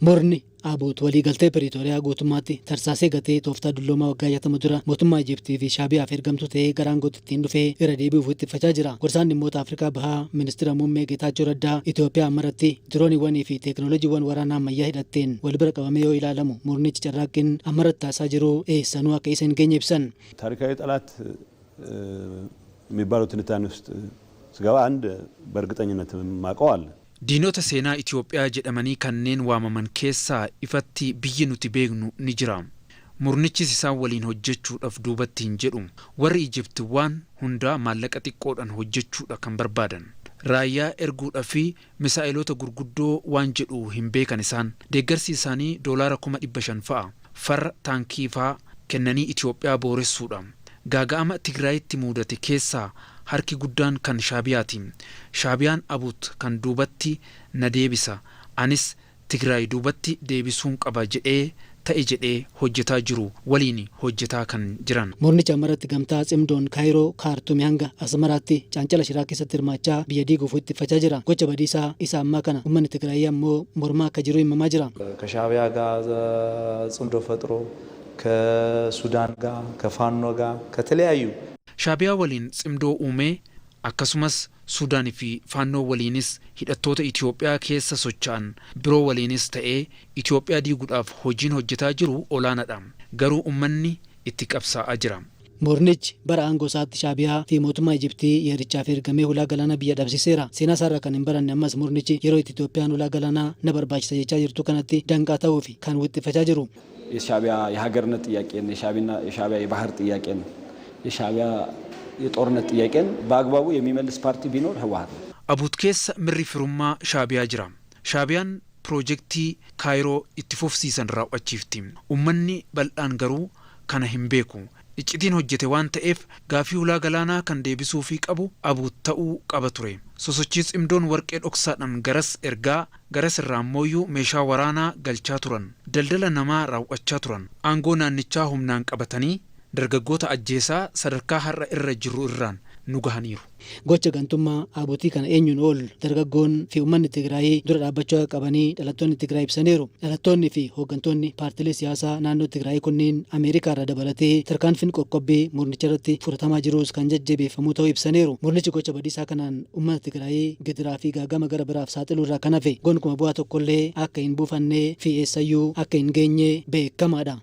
Morni Abuut walii galtee Piriitooriyaa guutummaatti tarsaasee gatee tooftaa dulloomaa waggaa 60 dura mootummaa Ijiptii fi Shaabiyaaf ergamtu ta'ee gara aangootti ittiin dhufee irra deebi'uuf ittifachaa jira. Gorsaan dhimmoota Afrikaa bahaa ministeera muummee Geetaachoo Raddaa Itoophiyaa ammaratti dirooniiwwanii fi teekinooloojiiwwan waraanaa ammayyaa hidhatteen wal bira qabamee yoo ilaalamu mornichi carraaqqiin ammaratti taasisaa jiru eessanuu akka isa hin geenye ibsan. ታሪካዊ ጠላት የሚባለው ትንታኔ ውስጥ ስገባ አንድ በእርግጠኝነት ማቀው አለ Diinota seenaa Itoophiyaa jedhamanii kanneen waamaman keessaa ifatti biyyi nuti beeknu ni jira. Murnichis isaan waliin hojjechuudhaaf duubatti hin jedhu. Warri Ijipti waan hundaa maallaqa xiqqoodhaan hojjechuudha kan barbaadan. Raayyaa erguudhaa fi misaa'ilota gurguddoo waan jedhu hin beekan isaan. Deeggarsi isaanii $500,000 fa'a. Farra taankii fa'a kennanii Itoophiyaa booressuudha. Gaaga'ama Tigraayitti mudate keessaa harki guddaan kan Shaabiyaati. Shaabiyaan Abuut kan duubatti na deebisa. Anis Tigraay duubatti deebisuun qaba jedhee hojjetaa jiru waliin hojjetaa kan jiran. Mornicha ammaratti gamtaa cimdoon Kaayiroo Kaartumii hanga Asmaraatti caancala shiraa keessatti hirmaachaa biyya diiguuf ittifachaa jira. Gocha badiisaa isa ammaa kana uummanni Tigraay ammoo mormaa akka jiru himamaa jira. ከሻቢያ ጋር ጽምዶ ፈጥሮ ከሱዳን ጋር ከፋኖ ጋር ከተለያዩ Shaabiyaa waliin cimdoo uumee akkasumas Suudaanii fi faannoo waliinis hidhattoota Itoophiyaa keessa socho'an biroo waliinis ta'ee Itoophiyaa diiguudhaaf hojiin hojjetaa jiru olaanaadha. Garuu uummanni itti qabsaa'aa jira. Mornichi bara aangoo isaatti Shaabiyaa fi mootummaa Ijiptii yeerichaaf ergamee ulaa galaanaa biyya dhabsiseera. Seenaa isaarraa kan hin baranne ammas mornichi yeroo itti Itoophiyaan ulaa galaanaa na barbaachisa jechaa jirtu kanatti danqaa ta'uu fi kan wixxifachaa jiru. የሻቢያ የሀገርነት ጥያቄን የሻቢያ የባህር ጥያቄን የሻቢያ የጦርነት ጥያቄን በአግባቡ የሚመልስ ፓርቲ ቢኖር ህወሓት ነው። Abuut keessa mirri firummaa Shaabiyaa jira. Shaabiyaan piroojeektii Kaayiroo itti fufsiisan raawwachiifti. Uummanni bal'aan garuu kana hin beeku. Iccitiin hojjete waan ta'eef gaafii ulaa galaanaa kan deebisuu fi qabu Abuut ta'uu qaba ture. Sosochii cimdoon warqee dhoksaadhaan garas ergaa garas irraa ammoo meeshaa waraanaa galchaa turan. Daldala namaa raawwachaa turan. Aangoo naannichaa humnaan qabatanii dargaggoota ajjeesaa sadarkaa har'a irra jiru irraan nu gahaniiru. Gocha gantummaa Abuutii kana eenyuun ol dargaggoon fi uummanni Tigraay dura dhaabbachuu qabanii dhalattoonni Tigraay ibsaniiru. Dhalattoonni fi hooggantoonni paartilee siyaasaa naannoo Tigraay kunniin Ameerikaa irraa dabalatee tarkaanfiin qoqqobbii mornicha irratti fudhatamaa jirus kan jajjabeeffamuu ta'uu ibsaniiru. Mornichi gocha badiisaa kanaan uummata Tigraay gidiraa fi gaagama gara biraaf saaxiluu irraa kan hafe gonkumaa bu'aa tokkollee akka hin buufannee fi eessayyuu akka hin geenye beekamaadha.